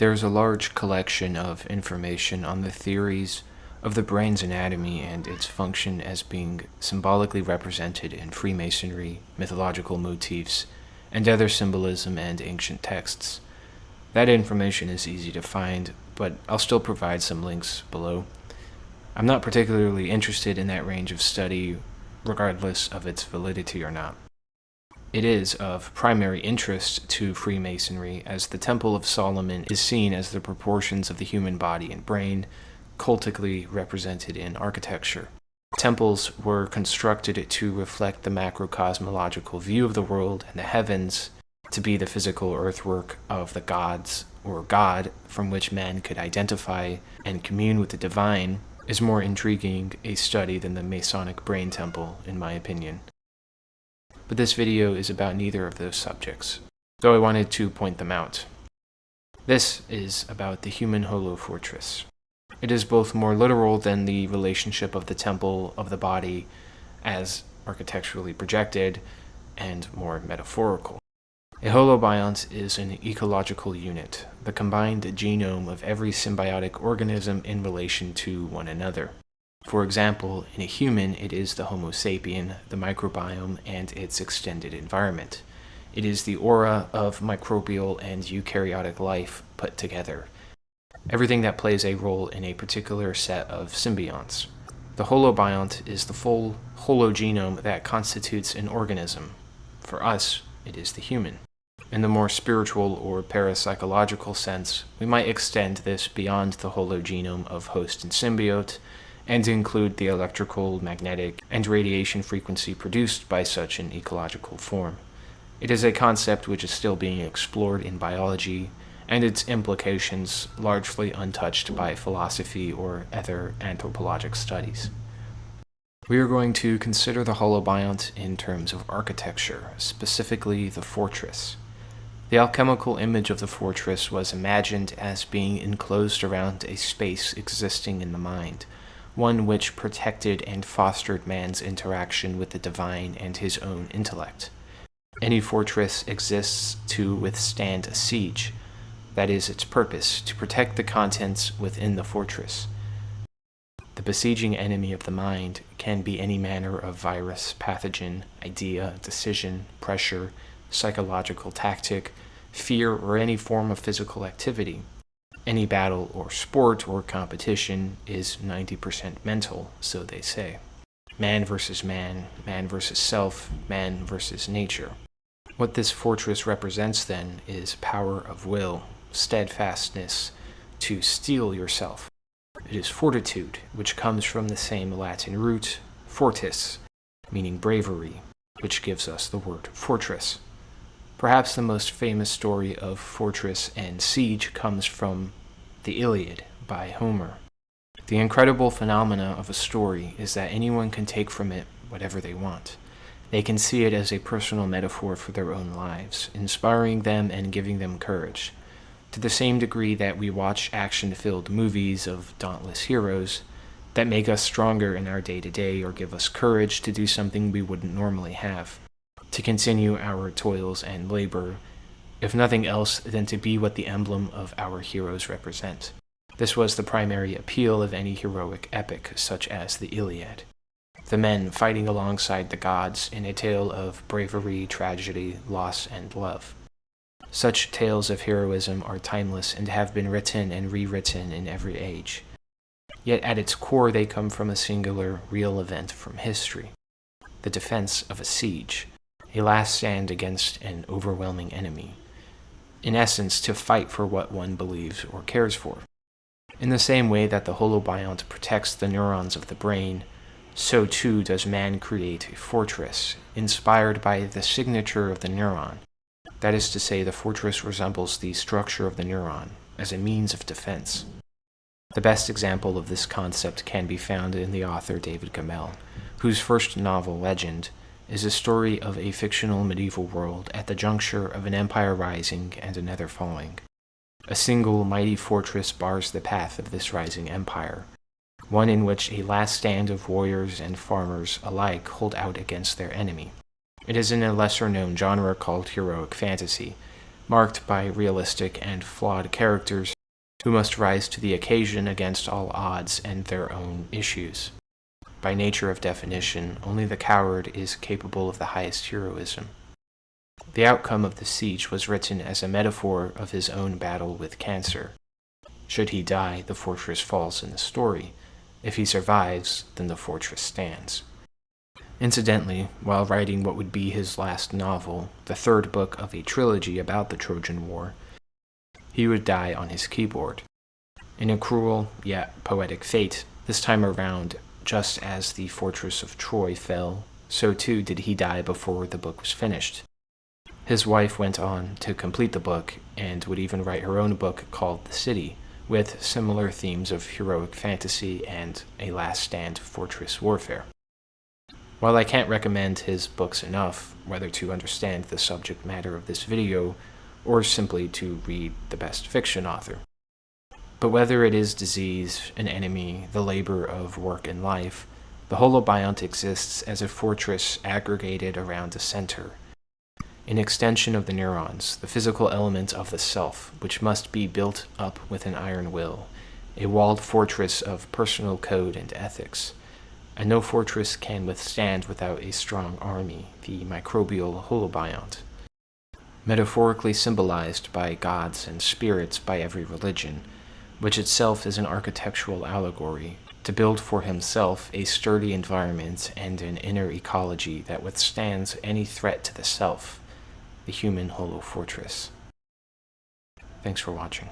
There's a large collection of information on the theories of the brain's anatomy and its function as being symbolically represented in Freemasonry, mythological motifs, and other symbolism and ancient texts. That information is easy to find, but I'll still provide some links below. I'm not particularly interested in that range of study, regardless of its validity or not. It is of primary interest to Freemasonry, as the Temple of Solomon is seen as the proportions of the human body and brain, cultically represented in architecture. Temples were constructed to reflect the macrocosmological view of the world and the heavens, to be the physical earthwork of the gods, or God, from which man could identify and commune with the divine, is more intriguing a study than the Masonic brain temple, in my opinion. But this video is about neither of those subjects, though I wanted to point them out. This is about the human Holo Fortress. It is both more literal than the relationship of the temple of the body as architecturally projected, and more metaphorical. A holobiont is an ecological unit, the combined genome of every symbiotic organism in relation to one another. For example, in a human, it is the Homo sapien, the microbiome, and its extended environment. It is the aura of microbial and eukaryotic life put together. Everything that plays a role in a particular set of symbionts. The holobiont is the full hologenome that constitutes an organism. For us, it is the human. In the more spiritual or parapsychological sense, we might extend this beyond the hologenome of host and symbiote, and include the electrical, magnetic, and radiation frequency produced by such an ecological form. It is a concept which is still being explored in biology, and its implications largely untouched by philosophy or other anthropologic studies. We are going to consider the holobiont in terms of architecture, specifically the fortress. The alchemical image of the fortress was imagined as being enclosed around a space existing in the mind, one which protected and fostered man's interaction with the divine and his own intellect. Any fortress exists to withstand a siege. That is its purpose, to protect the contents within the fortress. The besieging enemy of the mind can be any manner of virus, pathogen, idea, decision, pressure, psychological tactic, fear, or any form of physical activity. Any battle or sport or competition is 90% mental, so they say. Man versus man, man versus self, man versus nature. What this fortress represents then is power of will, steadfastness, to steel yourself. It is fortitude, which comes from the same Latin root, fortis, meaning bravery, which gives us the word fortress. Perhaps the most famous story of fortress and siege comes from the Iliad by Homer. The incredible phenomena of a story is that anyone can take from it whatever they want. They can see it as a personal metaphor for their own lives, inspiring them and giving them courage. To the same degree that we watch action-filled movies of dauntless heroes that make us stronger in our day-to-day or give us courage to do something we wouldn't normally have, to continue our toils and labor, if nothing else than to be what the emblem of our heroes represent. This was the primary appeal of any heroic epic, such as the Iliad. The men fighting alongside the gods in a tale of bravery, tragedy, loss, and love. Such tales of heroism are timeless and have been written and rewritten in every age. Yet at its core they come from a singular, real event from history. The defense of a siege, a last stand against an overwhelming enemy. In essence, to fight for what one believes or cares for. In the same way that the holobiont protects the neurons of the brain, so too does man create a fortress, inspired by the signature of the neuron. That is to say, the fortress resembles the structure of the neuron as a means of defense. The best example of this concept can be found in the author David Gemmell, whose first novel, Legend, is a story of a fictional medieval world at the juncture of an empire rising and another falling. A single mighty fortress bars the path of this rising empire, one in which a last stand of warriors and farmers alike hold out against their enemy. It is in a lesser-known genre called heroic fantasy, marked by realistic and flawed characters who must rise to the occasion against all odds and their own issues. By nature of definition, only the coward is capable of the highest heroism. The outcome of the siege was written as a metaphor of his own battle with cancer. Should he die, the fortress falls in the story. If he survives, then the fortress stands. Incidentally, while writing what would be his last novel, the third book of a trilogy about the Trojan War, he would die on his keyboard. In a cruel, yet poetic fate, this time around, just as the fortress of Troy fell, so too did he die before the book was finished. His wife went on to complete the book, and would even write her own book called The City, with similar themes of heroic fantasy and a last stand fortress warfare. While I can't recommend his books enough, whether to understand the subject matter of this video, or simply to read the best fiction author, but whether it is disease, an enemy, the labor of work and life, the Holobiont exists as a fortress aggregated around a center, an extension of the neurons, the physical element of the self, which must be built up with an iron will, a walled fortress of personal code and ethics. And no fortress can withstand without a strong army, the microbial Holobiont, metaphorically symbolized by gods and spirits by every religion, which itself is an architectural allegory, to build for himself a sturdy environment and an inner ecology that withstands any threat to the self, the human Holo Fortress. Thanks for watching.